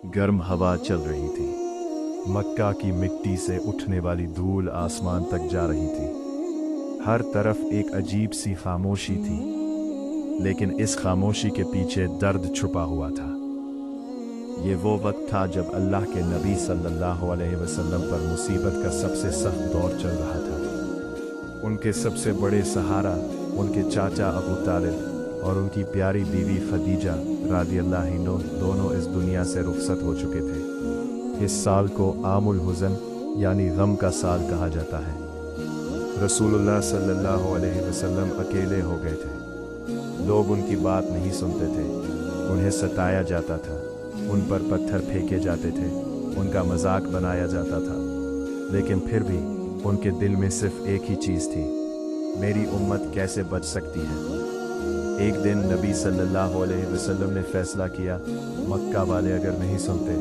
गर्म हवा चल रही थी। मक्का की मिट्टी से उठने वाली धूल आसमान तक जा रही थी। हर तरफ एक अजीब सी खामोशी थी, लेकिन इस खामोशी के पीछे दर्द छुपा हुआ था। ये वो वक्त था जब अल्लाह के नबी सल्लल्लाहु अलैहि वसल्लम पर मुसीबत का सबसे सख्त दौर चल रहा था। उनके सबसे बड़े सहारा उनके चाचा अबू तालिब और उनकी प्यारी बीवी खदीजा रादियल्लाहु अन्हा दोनों इस दुनिया से रुखसत हो चुके थे। इस साल को आमुल हुज़न यानी गम का साल कहा जाता है। रसूलुल्लाह सल्लल्लाहु अलैहि वसल्लम अकेले हो गए थे। लोग उनकी बात नहीं सुनते थे, उन्हें सताया जाता था, उन पर पत्थर फेंके जाते थे, उनका मजाक बनाया जाता था। लेकिन फिर भी उनके दिल में सिर्फ एक ही चीज़ थी, मेरी उम्मत कैसे बच सकती है। एक दिन नबी सल्लल्लाहु अलैहि वसल्लम ने फैसला किया, मक्का वाले अगर नहीं सुनते,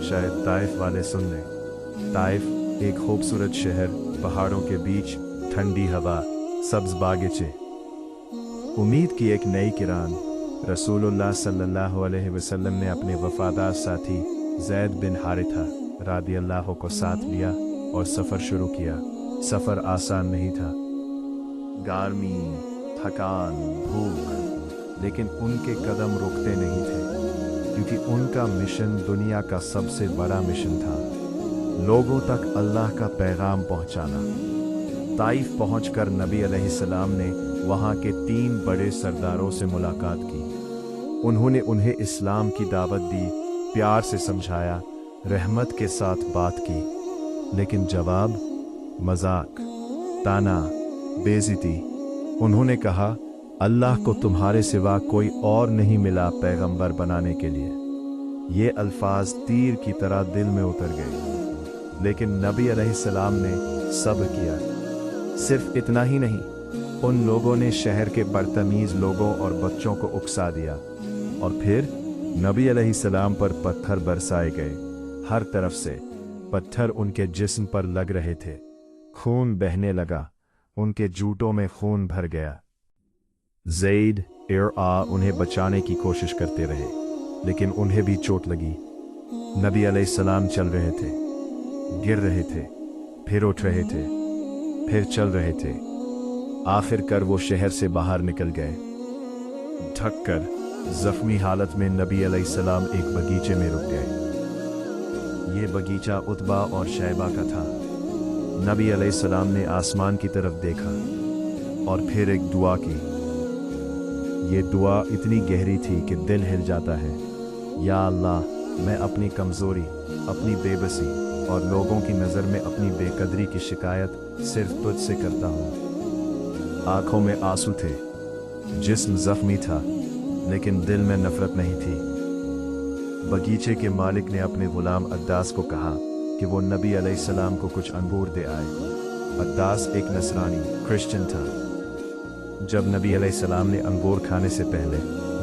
शायद ताइफ वाले सुन लें। ताइफ एक खूबसूरत शहर, पहाड़ों के बीच, ठंडी हवा, सब्ज बागीचे, उम्मीद की एक नई किरण। रसूलुल्लाह सल्लल्लाहु अलैहि वसल्लम ने अपने वफादार साथी ज़ैद बिन हारिथा रादियल्लाहु को साथ लिया और सफ़र शुरू किया। सफ़र आसान नहीं था, गर्मी, थकान, भूख, लेकिन उनके कदम रुकते नहीं थे, क्योंकि उनका मिशन दुनिया का सबसे बड़ा मिशन था, लोगों तक अल्लाह का पैगाम पहुंचाना। ताइफ पहुंचकर नबी अलैहिस्सलाम ने वहां के 3 बड़े सरदारों से मुलाकात की। उन्होंने उन्हें इस्लाम की दावत दी, प्यार से समझाया, रहमत के साथ बात की, लेकिन जवाब मजाक, ताना, बेइज्जती। उन्होंने कहा, अल्लाह को तुम्हारे सिवा कोई और नहीं मिला पैगंबर बनाने के लिए। ये अल्फाज तीर की तरह दिल में उतर गए, लेकिन नबी अलैहिस्सलाम ने सब्र किया। सिर्फ इतना ही नहीं, उन लोगों ने शहर के बदतमीज लोगों और बच्चों को उकसा दिया, और फिर नबी अलैहिस्सलाम पर पत्थर बरसाए गए। हर तरफ से पत्थर उनके जिस्म पर लग रहे थे, खून बहने लगा, उनके जूतों में खून भर गया। ज़ैद उन्हें बचाने की कोशिश करते रहे, लेकिन उन्हें भी चोट लगी। नबी अलैहिस्सलाम चल रहे थे, गिर रहे थे, फिर उठ रहे थे, फिर चल रहे थे। आखिरकार वो शहर से बाहर निकल गए। ढककर जख्मी हालत में नबी अलैहिस्सलाम एक बगीचे में रुक गए। ये बगीचा उतबा और शैबा का था। नबी अलैहिस्सलाम ने आसमान की तरफ देखा और फिर एक दुआ की। ये दुआ इतनी गहरी थी कि दिल हिल जाता है। या अल्लाह, मैं अपनी कमज़ोरी, अपनी बेबसी और लोगों की नज़र में अपनी बेकदरी की शिकायत सिर्फ तुझसे करता हूँ। आंखों में आंसू थे, जिस्म जख्मी था, लेकिन दिल में नफरत नहीं थी। बगीचे के मालिक ने अपने गुलाम अद्दास को कहा कि वो नबी अलैहिस्सलाम को कुछ अंगूर दे आए। अद्दास एक नसरानी क्रिश्चियन था। जब नबी अलैहिस्सलाम ने अंगूर खाने से पहले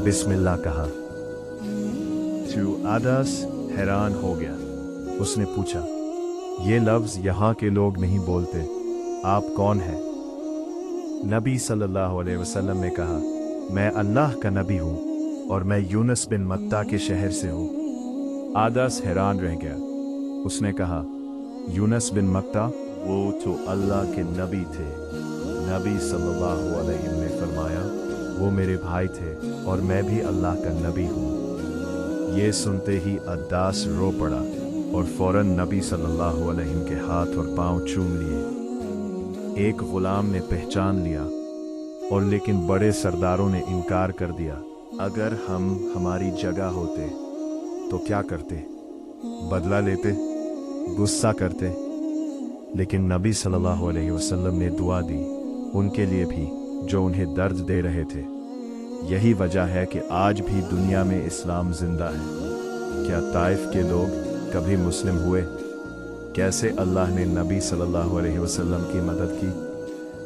बिस्मिल्लाह कहा, तो अद्दास हैरान हो गया। उसने पूछा, ये लफ्ज़ यहाँ के लोग नहीं बोलते, आप कौन हैं? नबी सल्लल्लाहु अलैहि वसल्लम ने कहा, मैं अल्लाह का नबी हूँ और मैं यूनुस बिन मत्ता के शहर से हूँ। आदस हैरान रह गया। उसने कहा, यूनुस बिन मत्ता? वो तो अल्लाह के नबी थे। नबी सल्लल्लाहु अलैहि वसल्लम ने फरमाया, वो मेरे भाई थे और मैं भी अल्लाह का नबी हूँ। ये सुनते ही अद्दास रो पड़ा और फौरन नबी सल्लल्लाहु अलैहि वसल्लम के हाथ और पांव चूम लिए। एक गुलाम ने पहचान लिया, और लेकिन बड़े सरदारों ने इनकार कर दिया। अगर हम हमारी जगह होते तो क्या करते? बदला लेते, गुस्सा करते। लेकिन नबी सल्लल्लाहु अलैहि वसल्लम ने दुआ दी उनके लिए भी, जो उन्हें दर्द दे रहे थे। यही वजह है कि आज भी दुनिया में इस्लाम जिंदा है। क्या ताइफ के लोग कभी मुस्लिम हुए? कैसे अल्लाह ने नबी सल्लल्लाहु अलैहि वसल्लम की मदद की,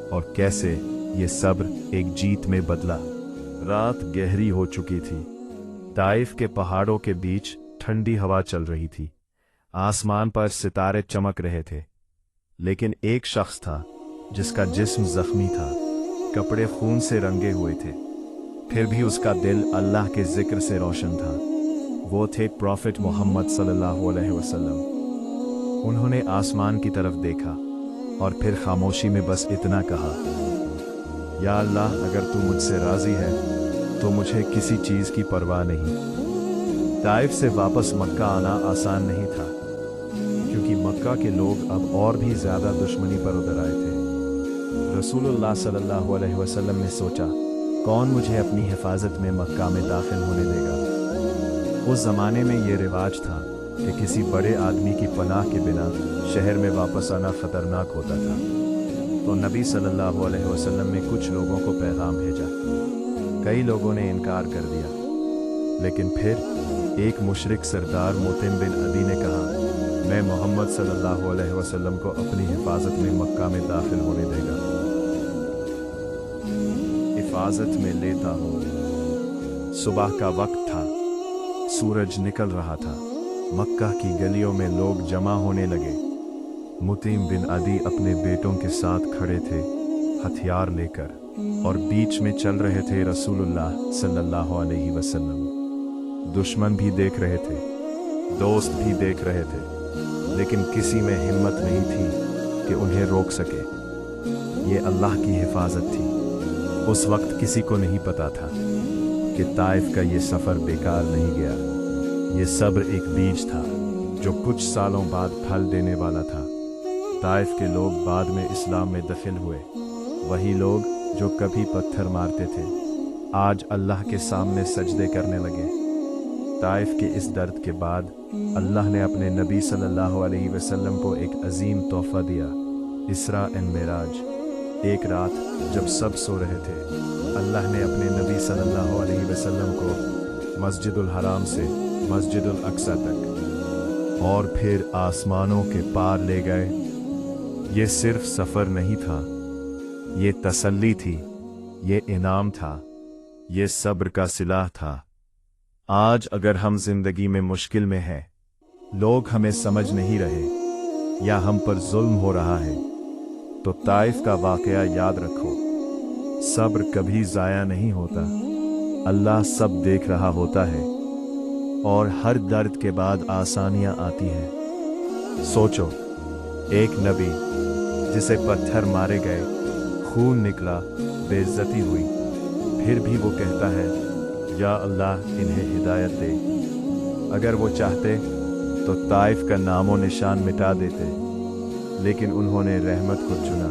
और कैसे ये सब्र एक जीत में बदला। रात गहरी हो चुकी थी। ताइफ के पहाड़ों के बीच ठंडी हवा चल रही थी। आसमान पर सितारे चमक रहे थे, लेकिन एक शख्स था जिसका जिस्म जख्मी था, कपड़े खून से रंगे हुए थे, फिर भी उसका दिल अल्लाह के जिक्र से रोशन था। वो थे प्रॉफिट मोहम्मद सल्लल्लाहु अलैहि वसल्लम। उन्होंने आसमान की तरफ देखा और फिर खामोशी में बस इतना कहा, या अल्लाह, अगर तू मुझसे राज़ी है तो मुझे किसी चीज़ की परवाह नहीं। ताइफ से वापस मक्का आना आसान नहीं था, क्योंकि मक्का के लोग अब और भी ज़्यादा दुश्मनी पर उतर आए थे। रसूलुल्लाह सल्लल्लाहु अलैहि वसल्लम ने सोचा, कौन मुझे अपनी हिफाजत में मक्का में दाखिल होने देगा। उस ज़माने में ये रिवाज था कि किसी बड़े आदमी की पनाह के बिना शहर में वापस आना ख़तरनाक होता था। तो नबी सल्लल्लाहु अलैहि वसल्लम ने कुछ लोगों को पैगाम भेजा। कई लोगों ने इनकार कर दिया, लेकिन फिर एक मुशरिक सरदार मुतिम बिन अदी ने कहा, मैं मोहम्मद सल्लल्लाहु अलैहि वसल्लम को अपनी हिफाजत में मक्का में दाखिल होने देगा, हिफाजत में लेता हूँ। सुबह का वक्त था, सूरज निकल रहा था। मक्का की गलियों में लोग जमा होने लगे। मुतिम बिन अदी अपने बेटों के साथ खड़े थे, हथियार लेकर, और बीच में चल रहे थे रसूलुल्लाह सल्लल्लाहु अलैहि वसल्लम। दुश्मन भी देख रहे थे, दोस्त भी देख रहे थे, लेकिन किसी में हिम्मत नहीं थी कि उन्हें रोक सके। ये अल्लाह की हिफाजत थी। उस वक्त किसी को नहीं पता था कि ताइफ का ये सफ़र बेकार नहीं गया। ये सब्र एक बीज था जो कुछ सालों बाद फल देने वाला था। ताइफ के लोग बाद में इस्लाम में दाखिल हुए। वही लोग जो कभी पत्थर मारते थे, आज अल्लाह के सामने सजदे करने लगे। ताइफ के इस दर्द के बाद अल्लाह ने अपने नबी सल्लल्लाहु अलैहि वसल्लम को एक अजीम तोहफा दिया, इसरा एंड मेराज। एक रात जब सब सो रहे थे, अल्लाह ने अपने नबी सल्लल्लाहु अलैहि वसल्लम को मस्जिदुल हराम से मस्जिदुल अक्सा तक और फिर आसमानों के पार ले गए। ये सिर्फ सफ़र नहीं था, ये तसल्ली थी, ये इनाम था, ये सब्र का सिलाह था। आज अगर हम जिंदगी में मुश्किल में हैं, लोग हमें समझ नहीं रहे या हम पर जुल्म हो रहा है, तो ताइफ का वाक़या याद रखो। सब्र कभी ज़ाया नहीं होता। अल्लाह सब देख रहा होता है और हर दर्द के बाद आसानियां आती हैं। सोचो, एक नबी जिसे पत्थर मारे गए, खून निकला, बेइज्जती हुई, फिर भी वो कहता है, या अल्लाह, इन्हें हिदायत दे। अगर वो चाहते तो ताइफ का नामो निशान मिटा देते, लेकिन उन्होंने रहमत को चुना।